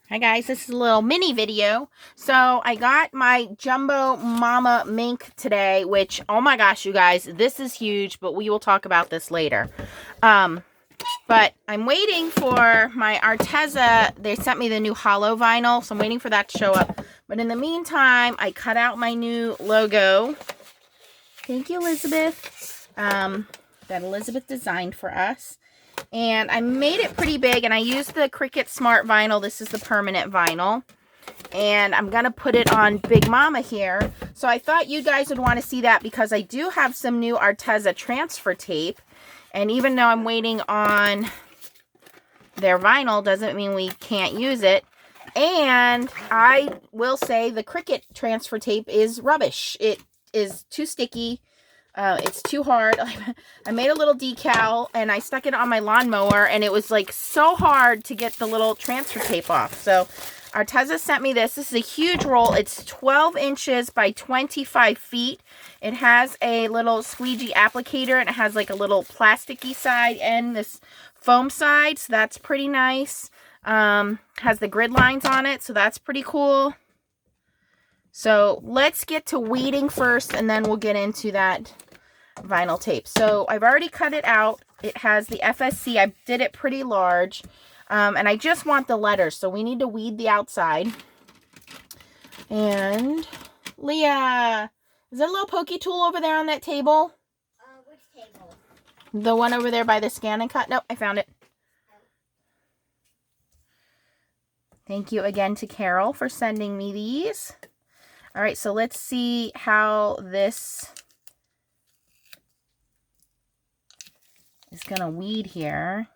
Hi guys, this is a little mini video. So I got my Jumbo Mama Mink today, which, oh my gosh, you guys, this is huge, but we will talk about this later. But I'm waiting for my Arteza. They sent me the new hollow vinyl, so I'm waiting for that to show up. But in the meantime, I cut out my new logo. Thank you, Elizabeth. That Elizabeth designed for us. And I made it pretty big, and I used the Cricut Smart Vinyl. This is the permanent vinyl. And I'm going to put it on Big Mama here. So I thought you guys would want to see that because I do have some new Arteza transfer tape. And even though I'm waiting on their vinyl, doesn't mean we can't use it. And I will say the Cricut transfer tape is rubbish. It is too sticky. It's too hard. I made a little decal and I stuck it on my lawnmower, and it was like so hard to get the little transfer tape off. So Arteza sent me this. This is a huge roll. It's 12 inches by 25 feet. It has a little squeegee applicator, and it has like a little plasticky side and this foam side. So that's pretty nice. Has the grid lines on it. So that's pretty cool. So let's get to weeding first, and then we'll get into that vinyl tape. So I've already cut it out. It has the FSC. I did it pretty large. And I just want the letters. So we need to weed the outside. And Leah, is there a little pokey tool over there on that table? Which table? The one over there by the scan and cut? Nope, I found it. Thank you again to Carol for sending me these. All right, so let's see how this is going to weed here.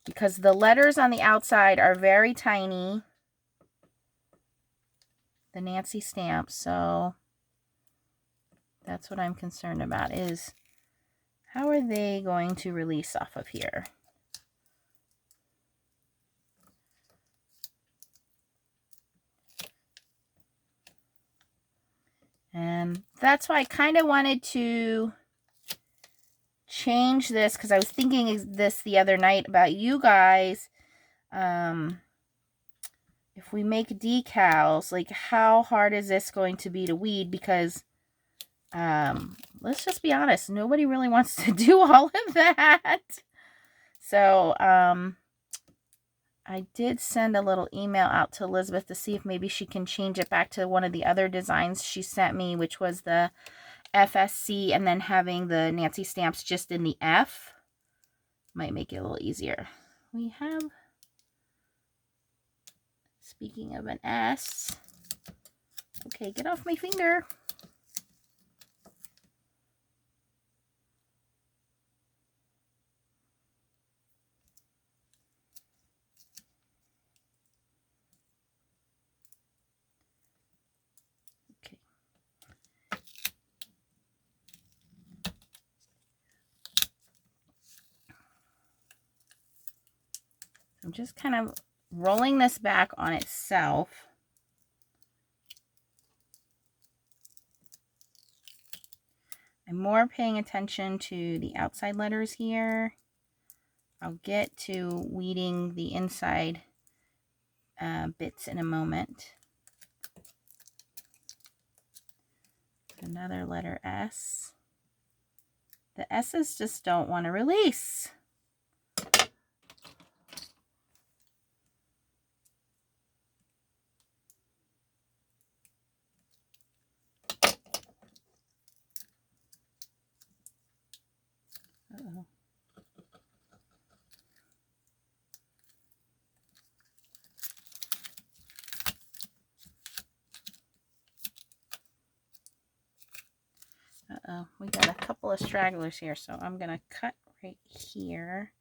Because the letters on the outside are very tiny. The Nancy stamp. So that's what I'm concerned about, is how are they going to release off of here? And that's why I kind of wanted to change this, because I was thinking this the other night about you guys. If we make decals, like how hard is this going to be to weed? Because let's just be honest, nobody really wants to do all of that. So I did send a little email out to Elizabeth to see if maybe she can change it back to one of the other designs she sent me, which was the FSC, and then having the Nancy stamps just in the F. Might make it a little easier. We have, speaking of an S, okay, get off my finger. Okay. I'm just kind of rolling this back on itself. I'm more paying attention to the outside letters here. I'll get to weeding the inside bits in a moment. Another letter S. The S's just don't want to release. Uh-oh. Uh-oh, we got a couple of stragglers here, so I'm going to cut right here.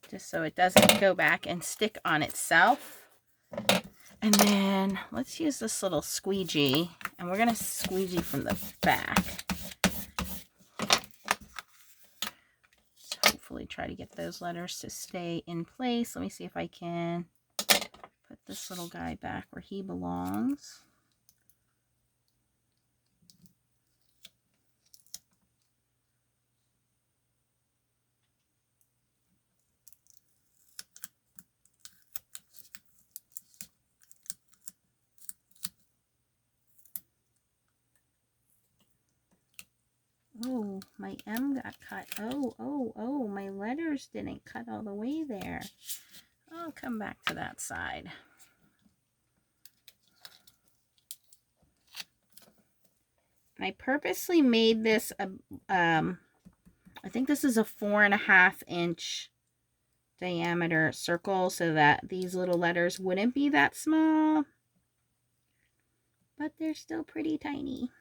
Just so it doesn't go back and stick on itself. And then let's use this little squeegee, and we're going to squeegee from the back. So hopefully try to get those letters to stay in place. Let me see if I can put this little guy back where he belongs. Oh, my M got cut. Oh, my letters didn't cut all the way there. I'll come back to that side. I purposely made this, I think this is a 4.5 inch diameter circle so that these little letters wouldn't be that small, but they're still pretty tiny.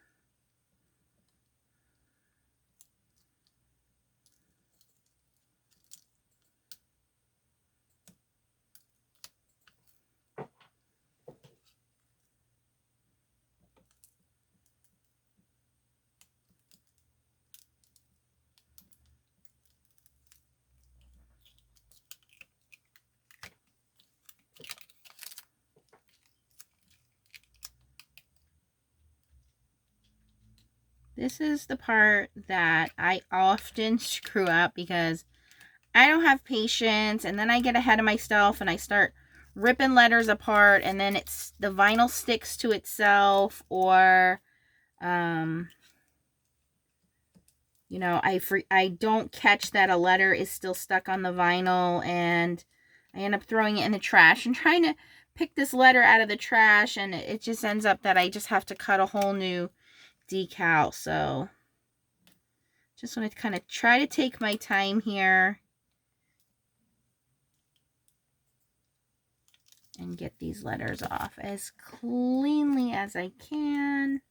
This is the part that I often screw up because I don't have patience, and then I get ahead of myself and I start ripping letters apart, and then the vinyl sticks to itself, or you know, I don't catch that a letter is still stuck on the vinyl, and I end up throwing it in the trash and trying to pick this letter out of the trash, and it just ends up that I just have to cut a whole new decal. So just want to kind of try to take my time here and get these letters off as cleanly as I can.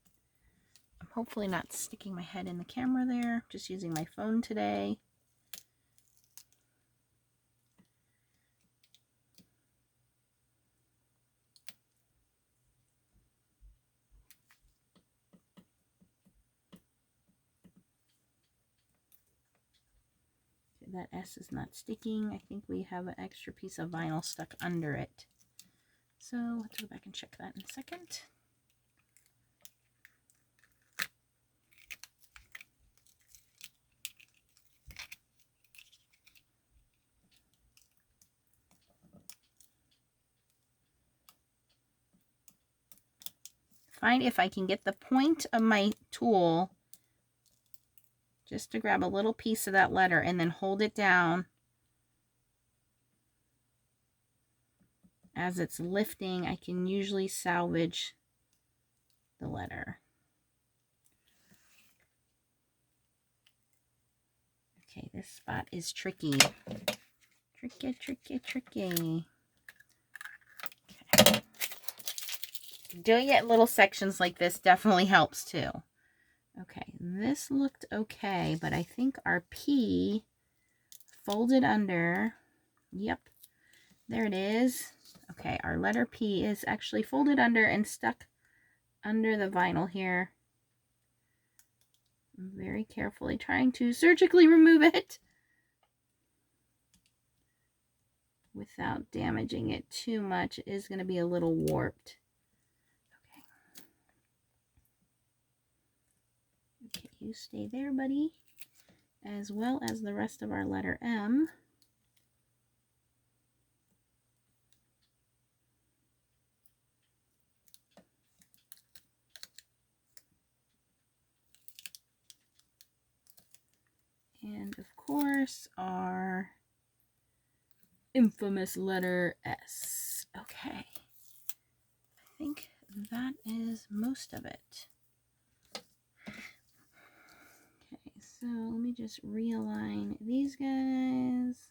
I'm hopefully not sticking my head in the camera there, just using my phone today. That S is not sticking. I think we have an extra piece of vinyl stuck under it. So let's go back and check that in a second. Find if I can get the point of my tool just to grab a little piece of that letter and then hold it down as it's lifting. I can usually salvage the letter. Okay, this spot is tricky. Tricky, tricky, tricky. Okay. Doing it in little sections like this definitely helps too. Okay, this looked okay, but I think our P folded under. Yep, there it is. Okay, our letter P is actually folded under and stuck under the vinyl here. I'm very carefully trying to surgically remove it without damaging it too much. It is going to be a little warped. Okay, you stay there, buddy, as well as the rest of our letter M. And of course, our infamous letter S. Okay, I think that is most of it. Okay, so let me just realign these guys.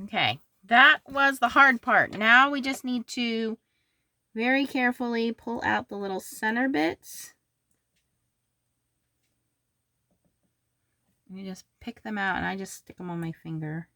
Okay, that was the hard part. Now we just need to very carefully pull out the little center bits. You just pick them out, and I just stick them on my finger.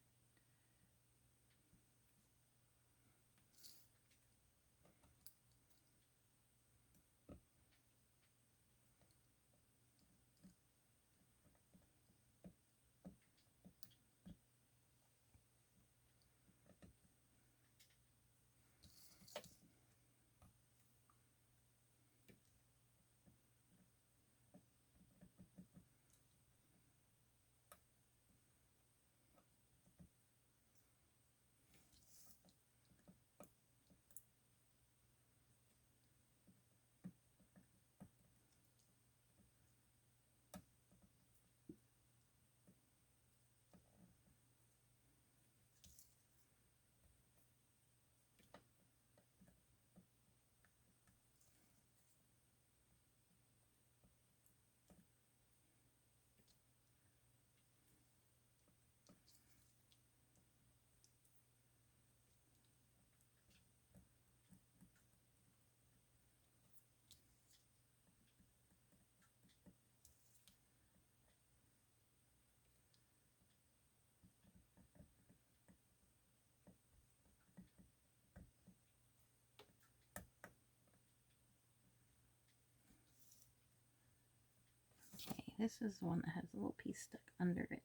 this is the one that has a little piece stuck under it.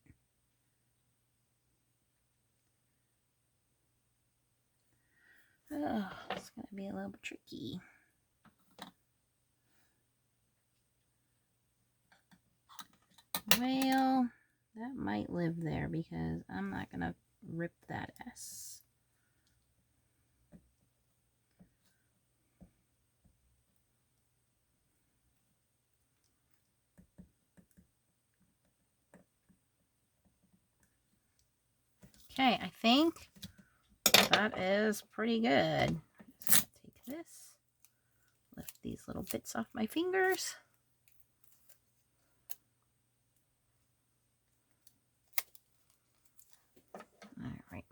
Oh, it's going to be a little bit tricky. Well, that might live there because I'm not going to rip that S. Okay, I think that is pretty good. So take this, lift these little bits off my fingers. All right.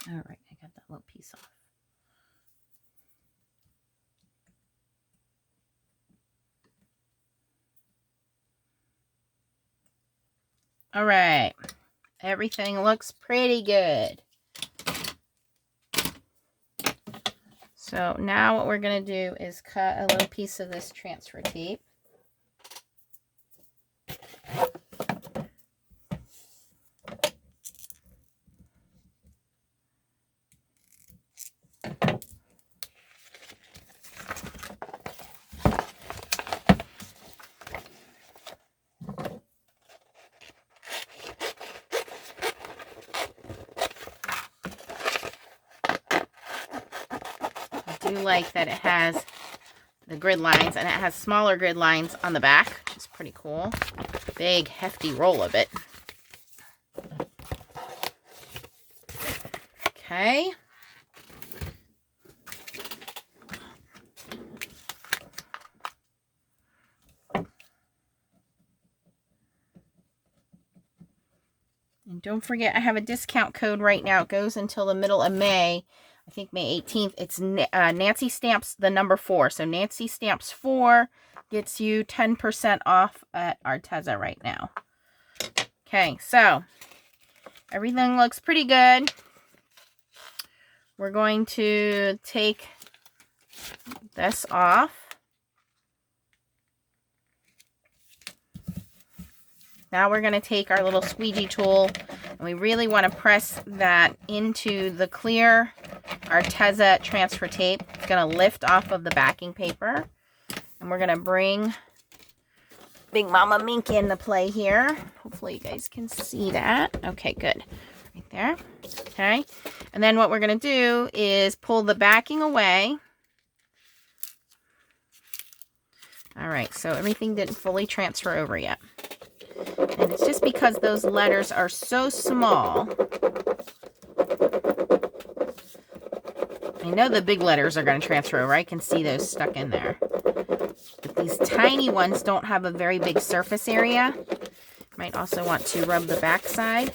All right, I got that little piece off. All right, everything looks pretty good. So now what we're going to do is cut a little piece of this transfer tape. I do like that it has the grid lines, and it has smaller grid lines on the back, which is pretty cool. Big, hefty roll of it. Okay. And don't forget, I have a discount code right now. It goes until the middle of May. I think May 18th. It's Nancy Stamps the number 4. So Nancy Stamps 4 gets you 10% off at Arteza right now. Okay, so everything looks pretty good. We're going to take this off. Now we're going to take our little squeegee tool, and we really want to press that into the clear Arteza transfer tape. It's going to lift off of the backing paper. And we're going to bring Big Mama Mink into play here. Hopefully you guys can see that. Okay, good. Right there. Okay. And then what we're going to do is pull the backing away. All right, so everything didn't fully transfer over yet. And it's just because those letters are so small. I know the big letters are going to transfer over. I can see those stuck in there. But these tiny ones don't have a very big surface area. Might also want to rub the back side.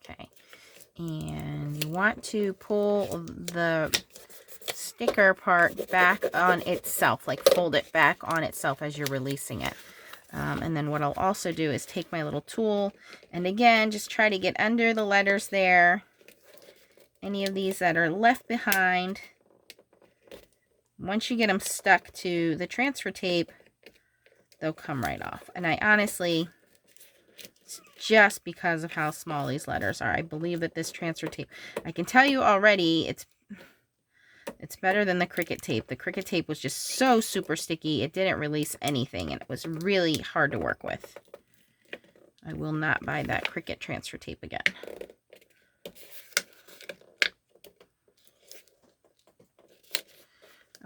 Okay. And you want to pull the sticker part back on itself, like fold it back on itself as you're releasing it. And then what I'll also do is take my little tool and again, just try to get under the letters there. Any of these that are left behind. Once you get them stuck to the transfer tape, they'll come right off. And I honestly, it's just because of how small these letters are. I believe that this transfer tape, I can tell you already, it's better than the Cricut tape. The Cricut tape was just so super sticky. It didn't release anything, and it was really hard to work with. I will not buy that Cricut transfer tape again.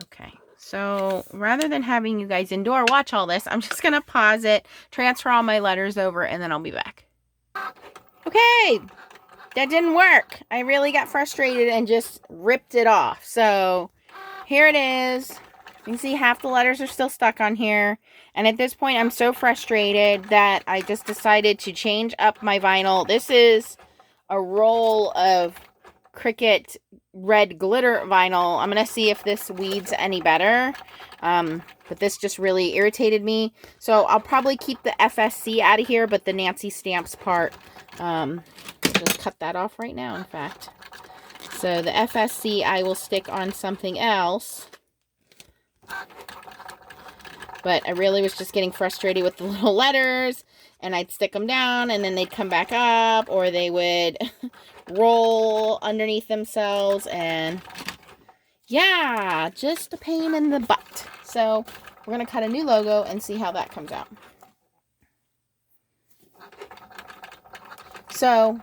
Okay, so rather than having you guys indoor watch all this, I'm just going to pause it, transfer all my letters over, and then I'll be back. Okay, that didn't work. I really got frustrated and just ripped it off. So here it is. You can see half the letters are still stuck on here. And at this point, I'm so frustrated that I just decided to change up my vinyl. This is a roll of Cricut red glitter vinyl. I'm going to see if this weeds any better. But this just really irritated me. So I'll probably keep the FSC out of here, but the Nancy Stamps part, just cut that off right now, in fact. So the FSC I will stick on something else. But I really was just getting frustrated with the little letters, and I'd stick them down and then they'd come back up, or they would roll underneath themselves, and yeah, just a pain in the butt. So we're going to cut a new logo and see how that comes out. So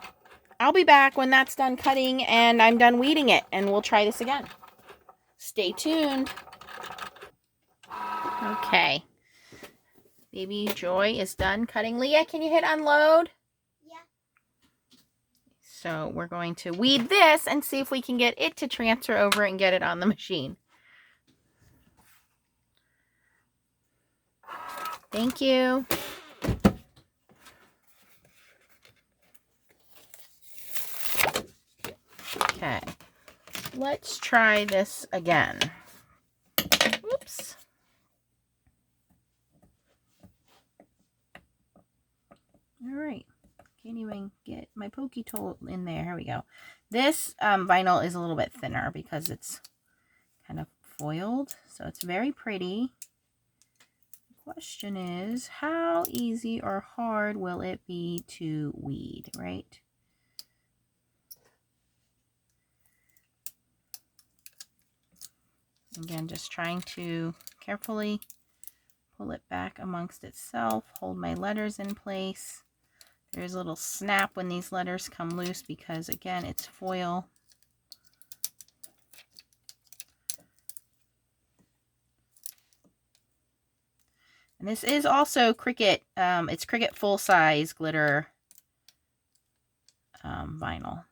I'll be back when that's done cutting and I'm done weeding it, and we'll try this again. Stay tuned. Okay. Baby Joy is done cutting. Leah, can you hit unload? Yeah. So we're going to weed this and see if we can get it to transfer over and get it on the machine. Thank you. Okay. Let's try this again. Oops. All right. Can't even get my pokey tool in there. Here we go. This vinyl is a little bit thinner because it's kind of foiled. So it's very pretty. The question is, how easy or hard will it be to weed, right? Again, just trying to carefully pull it back amongst itself, hold my letters in place. There's a little snap when these letters come loose because, again, it's foil. And this is also Cricut, it's Cricut full-size glitter vinyl.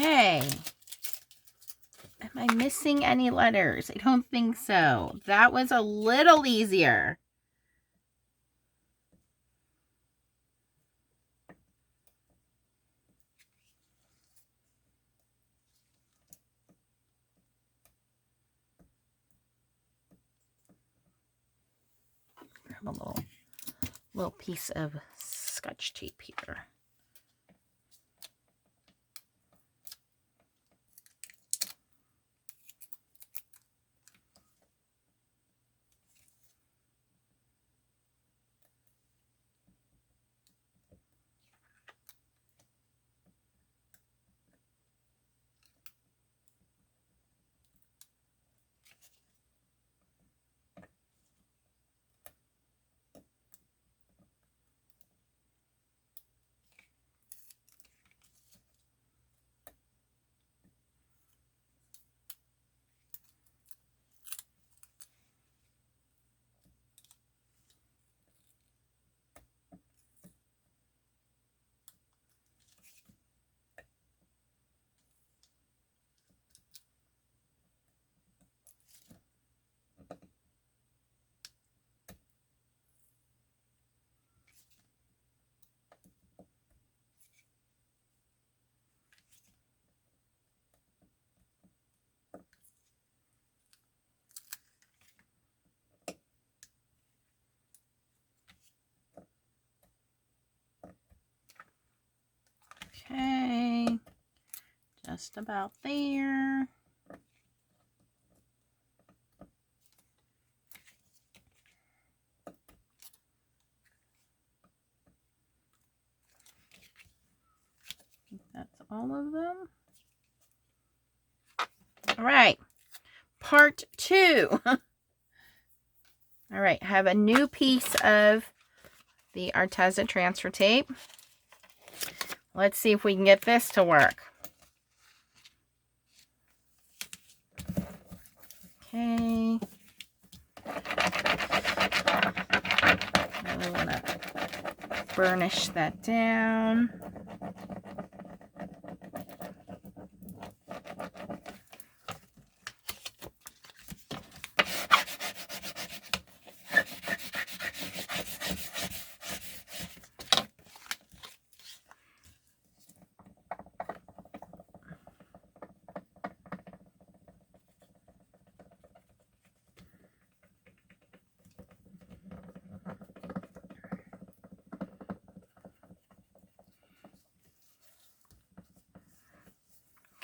Okay. Am I missing any letters? I don't think so. That was a little easier. Grab a little piece of Scotch tape here. Okay, just about there. I think that's all of them. All right, part 2. All right, I have a new piece of the Arteza transfer tape. Let's see if we can get this to work. Okay. I want to burnish that down.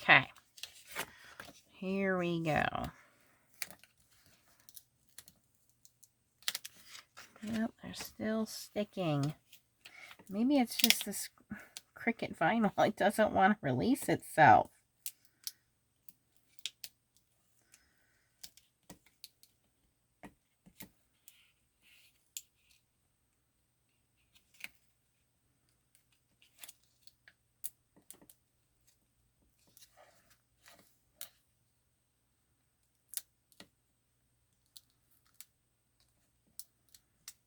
Okay, here we go. Yep, they're still sticking. Maybe it's just this Cricut vinyl. It doesn't want to release itself.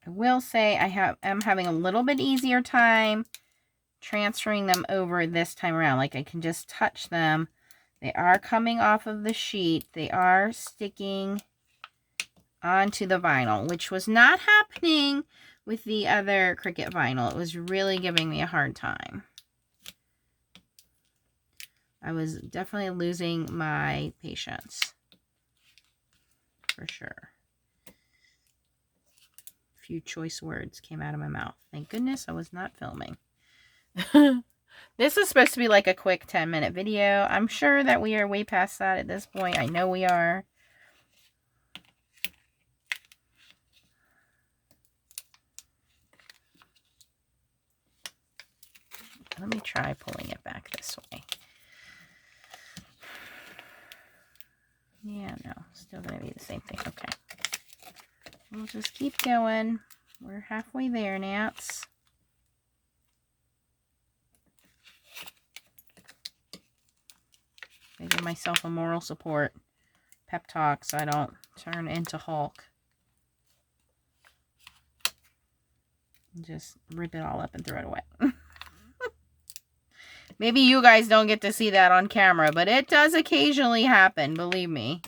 I will say I'm having a little bit easier time transferring them over this time around. Like, I can just touch them. They are coming off of the sheet. They are sticking onto the vinyl, which was not happening with the other Cricut vinyl. It was really giving me a hard time. I was definitely losing my patience, for sure. A few choice words came out of my mouth. Thank goodness I was not filming. This is supposed to be like a quick 10-minute video. I'm sure that we are way past that at this point. I know we are. Let me try pulling it back this way. Yeah, no, still going to be the same thing. Okay. We'll just keep going. We're halfway there, Nats. I give myself a moral support pep talk so I don't turn into Hulk. Just rip it all up and throw it away. Maybe you guys don't get to see that on camera, but it does occasionally happen, believe me.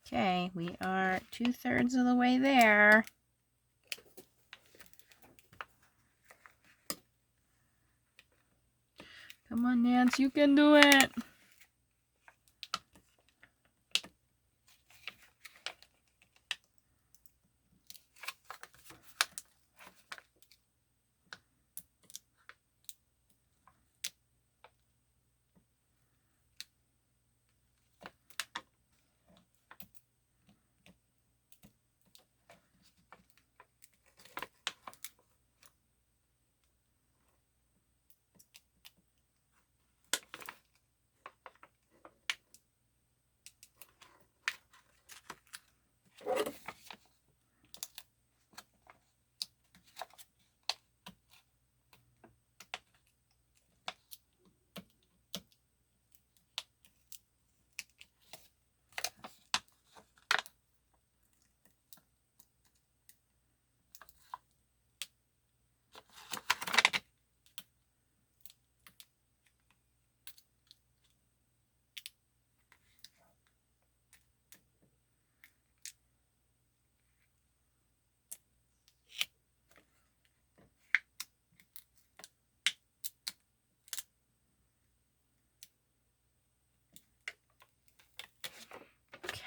Okay, we are 2/3 of the way there. Come on, Nance, you can do it.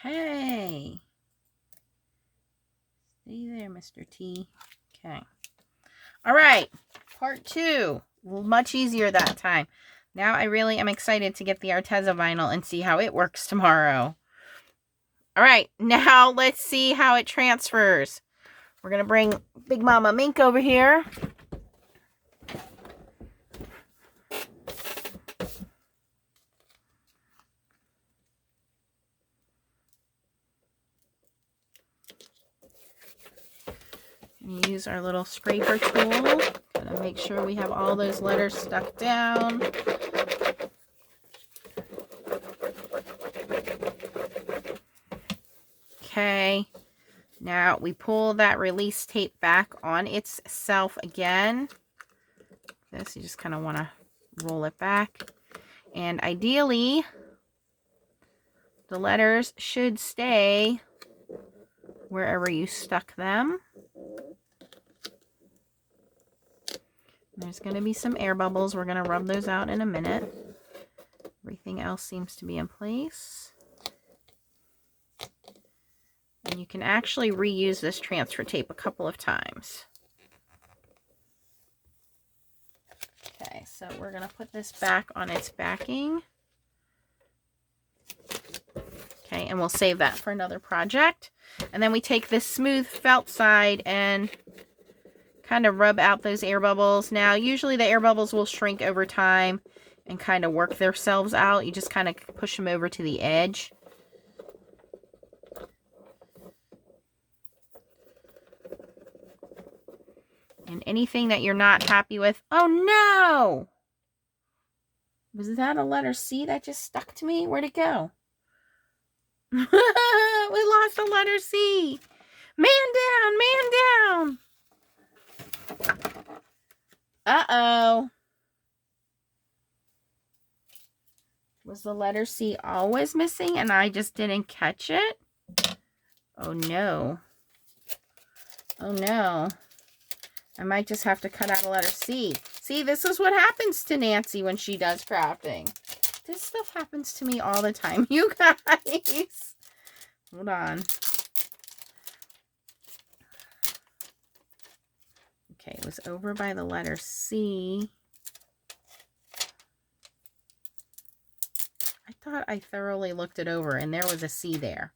Okay. Stay there, Mr. T. Okay. All right. Part 2. Much easier that time. Now I really am excited to get the Arteza vinyl and see how it works tomorrow. All right. Now let's see how it transfers. We're going to bring Big Mama Mink over here. Use our little scraper tool. Gonna make sure we have all those letters stuck down. Okay. Now we pull that release tape back on itself again. This, you just kind of want to roll it back. And ideally, the letters should stay wherever you stuck them. There's going to be some air bubbles. We're going to rub those out in a minute. Everything else seems to be in place. And you can actually reuse this transfer tape a couple of times. Okay, so we're going to put this back on its backing. Okay, and we'll save that for another project. And then we take this smooth felt side and kind of rub out those air bubbles. Now, usually the air bubbles will shrink over time and kind of work themselves out. You just kind of push them over to the edge. And anything that you're not happy with... Oh, no! Was that a letter C that just stuck to me? Where'd it go? We lost a letter C. Man down! Man down! Uh-oh. Was the letter C always missing and I just didn't catch it? Oh, no. Oh, no. I might just have to cut out a letter C. See, this is what happens to Nancy when she does crafting. This stuff happens to me all the time, you guys. Hold on. Okay, it was over by the letter C. I thought I thoroughly looked it over and there was a C there.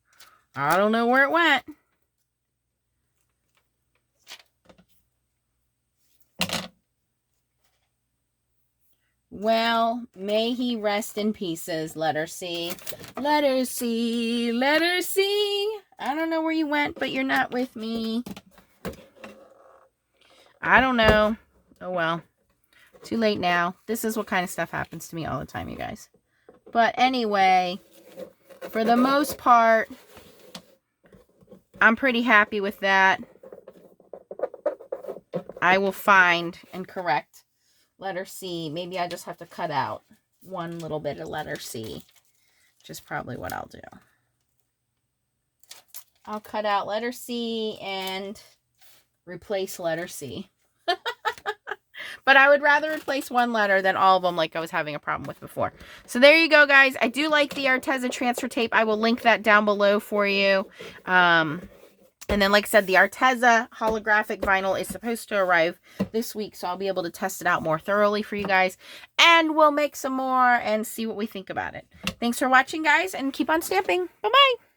I don't know where it went. Well, may he rest in pieces, letter C. Letter C, letter C. I don't know where you went, but you're not with me. I don't know. Oh, well. Too late now. This is what kind of stuff happens to me all the time, you guys. But anyway, for the most part, I'm pretty happy with that. I will find and correct letter C. Maybe I just have to cut out one little bit of letter C, which is probably what I'll do. I'll cut out letter C and replace letter C. But I would rather replace one letter than all of them like I was having a problem with before. So there you go, guys. I do like the Arteza transfer tape. I will link that down below for you. And then, like I said, the Arteza holographic vinyl is supposed to arrive this week, so I'll be able to test it out more thoroughly for you guys. And we'll make some more and see what we think about it. Thanks for watching, guys, and keep on stamping. Bye-bye.